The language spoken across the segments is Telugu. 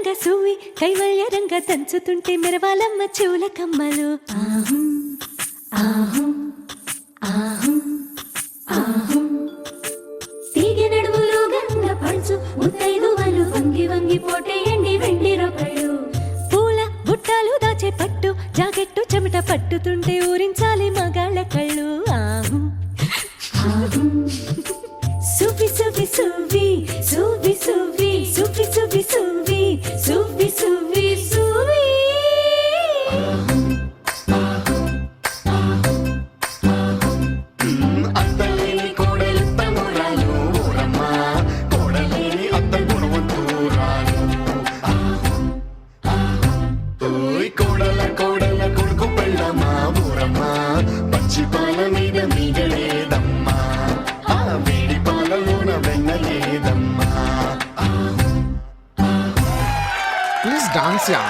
రంగ సూవి కైవల్య రంగ దంచుతుంటే మెరవాలమ్మ చెవుల కమ్మలు. ఆహు ఆహు ఆహు ఆహు తీగె నడుములు గంగ పడుచు ముత్తైదువలు వంగి వంగి పోటేయండి వెండి రొకళ్ళు. పూల బుట్టాలు దాచే పట్టు జాకెట్టు చెమట పట్టుతుంటే ఊరించాలి మగాళ్ళ కళ్ళు. ఆహు ఆహు సువి సువి సువి సువి సువి సువి సువి సువి సువి సువి సువి అత్తలేని కోడలిత్త మురాలు ఊరమ్మ కోడలేని అత్త గుణవంతురాలు. కోడల కోడల కొడుకు పెళ్ళమ్మా ఊరమ్మ పచ్చి పాల మీద మీగలేదమ్మా వేడి పాలలోన వెన్నలేదమ్మా. ప్లీజ్ డాన్స్ యా.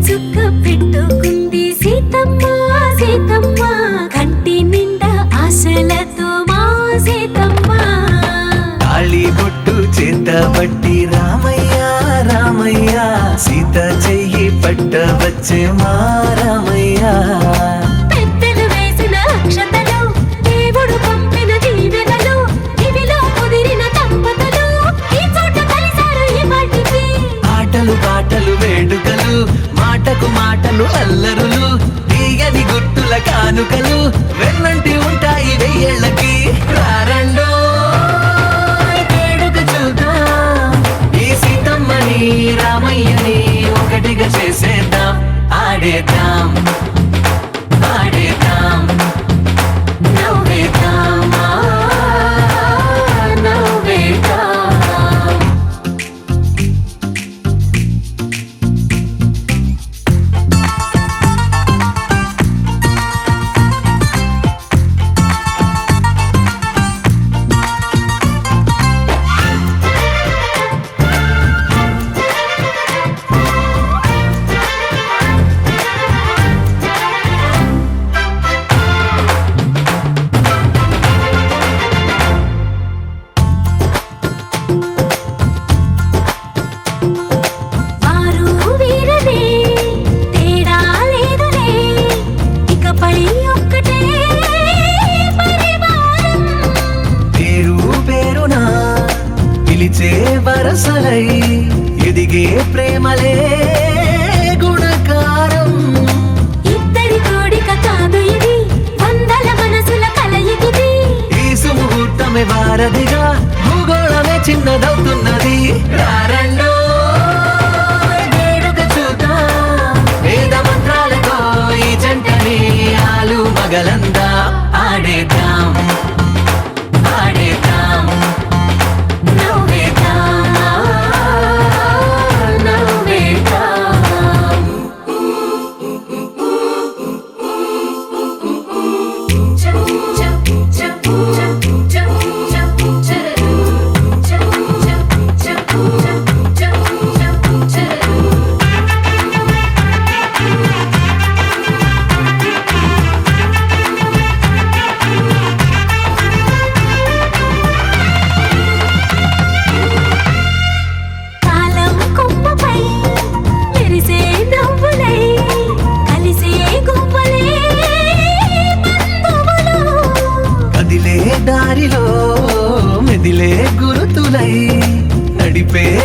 చుక్క పెట్టుకుంది సీతమ్మ సీతమ్మ కంటి నిండా ఆశలతో మా సీతమ్మ. తాళి బొట్టు చేత పట్టి రామయ్య రామయ్య సీత చెయ్యి పట్ట వచ్చే మా రామయ్య. పెద్దలు వేసిన అక్షతలు దేవుడు పంపిన దీవెనలు ఇవిలో కుదిరిన దంపతులు ఈ చోట కలిసారు ఈ వాటికి. ఆటలు పాటలు వేడుకలు మాటకు మాటలు అల్లరులు తీయని గుట్టుల కానుకలు వెన్నంటి ఉంటాయి వెయ్యేళ్ళకి. రారండో వేడుక చూద్దాం ఈ సీతమ్మని రామయ్యని ఒకటిగా చేసేద్దాం. ఆడేద్దాం ఆడేద్దాం నవ్వేద్దాం నవ్వేద్దాం. వరసలై ఎదిగే ప్రేమలే గుణకారం. ఇద్దరి కోడిక కాదు ఇది వందల మనసుల కలయికిది. ఈ సుముహూర్తమే వారధిగా భూగోళమే చిన్నదవుతున్నది. రారండో వేడుక చూద్దాం వేద మంత్రాలతో ఈ జంటని ఆలు మగలందా ఆడేద్దాం ఆడేద్దాం నవ్వేద్దాం నవ్వేద్దాం. Ooh.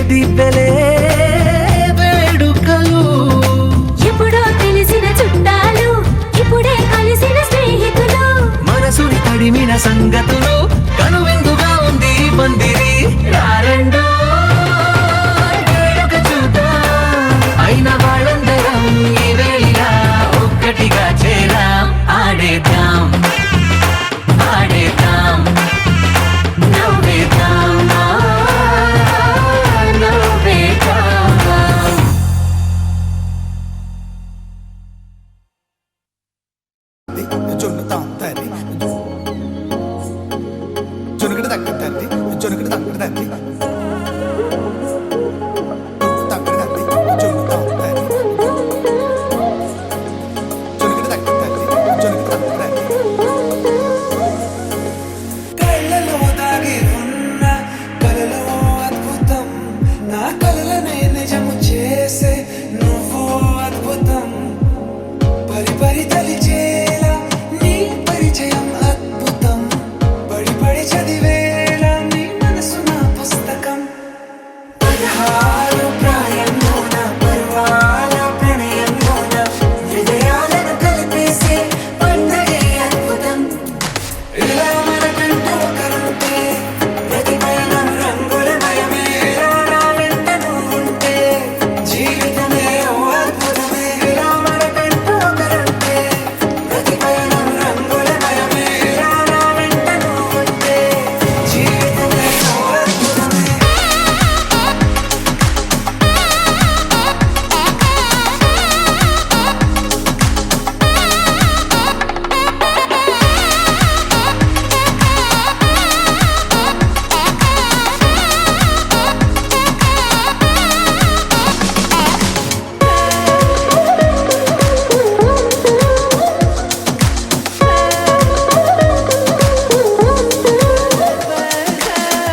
దివ్వెలే వేడుకలు. ఎప్పుడో తెలిసిన చుట్టాలు ఇప్పుడే కలిసిన స్నేహితులు. మనసుని తడిమిన సంగతులు కనువిందుగా ఉంది ఈ పందిరి. రారండో వేడుక చూద్దాం, అయిన వాళ్ళందరం ఈ వేళ ఒక్కటిగా చేరాం. ఆడేద్దాం ఆడేద్దాం నవ్వేద్దాం నవ్వేద్దాం. జొన్నుతాం తల్లి జొనుకటి తగ్గ తల్లి జొనుకటి తగ్గ తల్లి తగ్గ తల్లి జొన్నుతాం తల్లి జొనుకటి తగ్గ తల్లి జొనుకటి తగ్గ తల్లి. కళ్ళలో దాగి ఉన్న కలలో అద్భుతం, నా కలలనే నిజము చేసే నువ్వు అద్భుతం. పరి పరి తలిచేలా నీ పరిచయం అద్భుతం, పడి పడి చదివేలా నీ మనసు నా పుస్తకం. 16 ప్రాయంలోన పర్వాల ప్రణయంలోన హృదయాలను కలిపేసే పండగే అద్భుతం. ఇలా మనకంటూ ఒకరుంటే ప్రతి పయనం రంగులమయమే. ఇలా నా వెంట నువ్వుంటే జీవితమే ఓ అద్భుతమే. ఇలా మనకంటూ ఒకరుంటే ప్రతి పయనం రంగులమయమే. ఇలా నా వెంట నువ్వుంటే జీవితమే ఓ అద్భుతమే.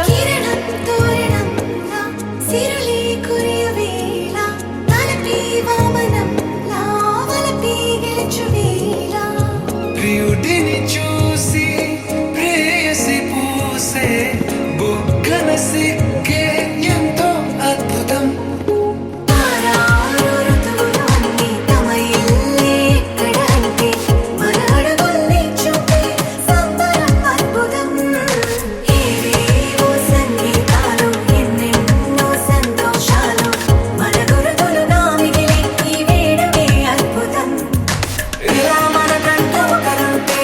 కిరణం తోరణంలా సిరులే కురియవేళ తలపి వామనంలా వలపి గెలుచువేళ. ప్రియుడిని చూసి ప్రేయసి పూసే బుగ్గన సిగ్గే ఎంతో అద్భుతం. తారారు ఋతువులు అన్నీ తమ ఇల్లే ఎక్కడ అంటే మన అడుగుల్ని చూపే సంబరం అద్భుతం. ఏవేవో సంగీతాలు ఎన్నెన్నో సంతోషాలు మన గురుతులుగా మిగిలే ఈ వేడుకే అద్భుతం. ఇలా మనకంటూ ఒకరుంటే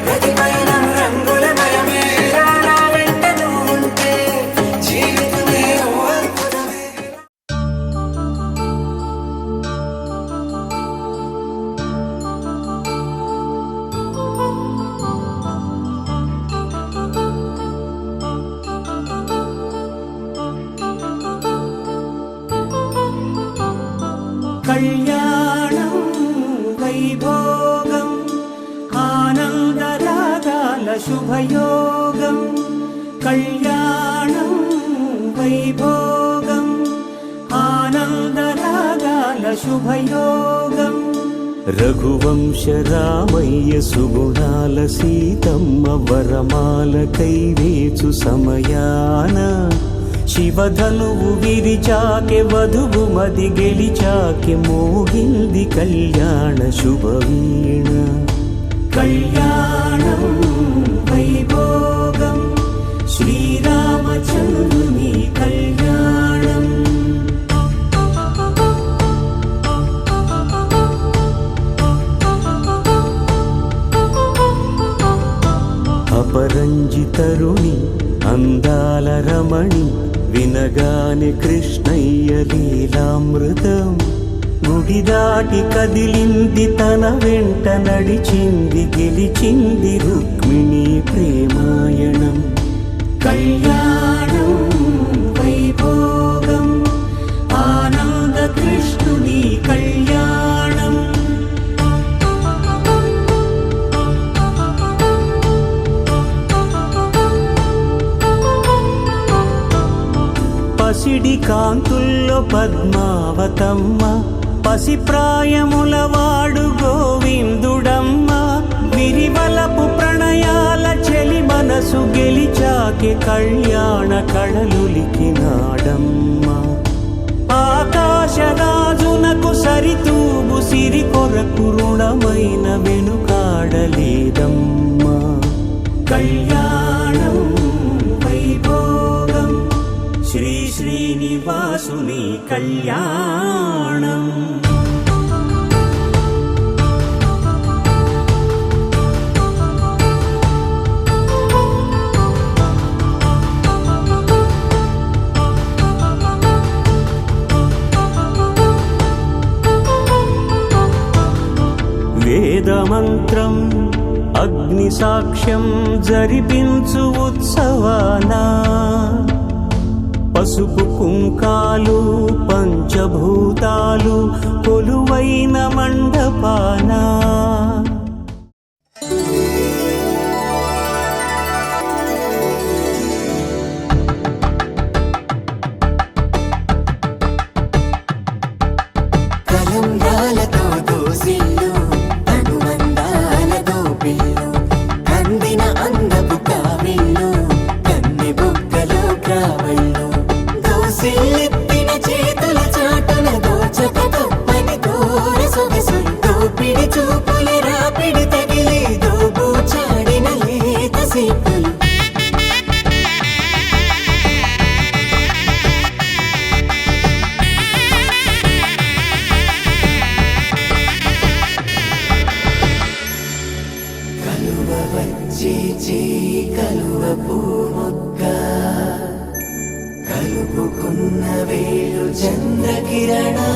ప్రతి పయనం రంగులమయమే. ఇలా నా వెంట నువ్వుంటే జీవితమే ఓ అద్భుతమే. కళ్యాణం వైభోగం ఆనందరాగాల శుభయోగం. కళ్యాణం వైభోగం ఆనందరాగాల శుభయోగం. రఘువంశ రామయ్య సుగుణాల సీతమ్మ వరమాల కైవేచు సమయాన శివధనువు విరిచాకె వధువు మది గెలిచాకె మోగింది కళ్యాణ శుభవీణ. కళ్యాణం వైభోగం శ్రీరామచంద్రుని కళ్యాణం. అపరంజితరుణి అందాల రమణి వినగానే కృష్ణయ్య లీలామృతం. గుడి దాటి కదిలింది తన వెంట నడిచింది గెలిచింది రుక్మిణి ప్రేమాయణం. కళ్యాణం వైభోగం ఆనంద కృష్ణుని కళ్యాణం. పసిడి కాంతుల్లో పద్మావతమ్మ పసిప్రాయముల వాడు గోవిందుడమ్మ. విరివలపు ప్రణయాల చెలి మన మనసు గెలిచాకే కళ్యాణ కళలులికినాడమ్మా ఆకాశరాజునకు సరితూగు సిరి కొరకు రుణమైన వెనుకాడలేదమ్మా కళ్యాణం వైభోగం శ్రీ శ్రీనివాసుని కళ్యాణం వేదమంత్రం అగ్ని సాక్ష్యం జరిపించు ఉత్సవానా పసుపు కుంకాలు పంచభూతాలు కొలువైన మండపానా కలంబ్రాలతో దోసిళ్ళు అనుబంధాలతో పిల్లు కందిన అందపు కావిళ్ళు కన్నె బుగ్గలో క్రావళ్ళు దోసిళ్ళెత్తిన చేతుల చాటున దోచక తప్పని దూర సొగసు దోపిడి చూపుల రాపిడి తగిలి దోబూచాడిన లేత సీపులు కలువ వచ్చే చేయి కలువ పూమొక్క కలుపుకున్న వేళ్ళు చంద్రకిరణాలు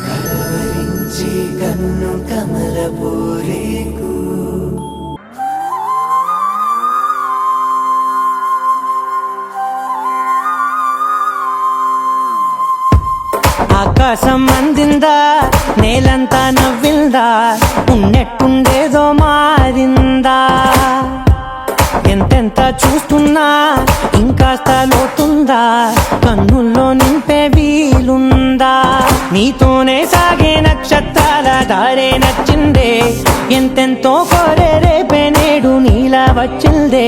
కలవరించే కన్ను కమల పూరేకు ఆకాశం అందిందా నేలంతా నవ్విందా ఉన్నట్టుండేదో మారిందా ఎంతెంత చూస్తున్నా ఇంకాస్త లోతుందా కన్నుల్లో నింపే వీలుందా నీతోనే సాగే నక్షత్రాల దారే నచ్చిందే ఎంతెంతో కోరే రేపే నేడు నీలా వచ్చిందే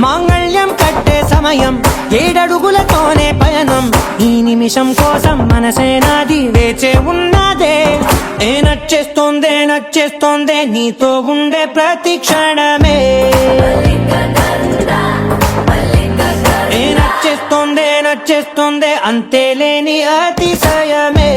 మాంగళ్యం కట్టే సమయం 7 అడుగులతోనే పయనం ఈ నిమిషం కోసం మనసే నాది వేచే ఉన్నదే నచ్చేస్తోందే నీతో ఉండే ప్రతి క్షణమే నచ్చేస్తోందే అంతే లేని అతిశయమే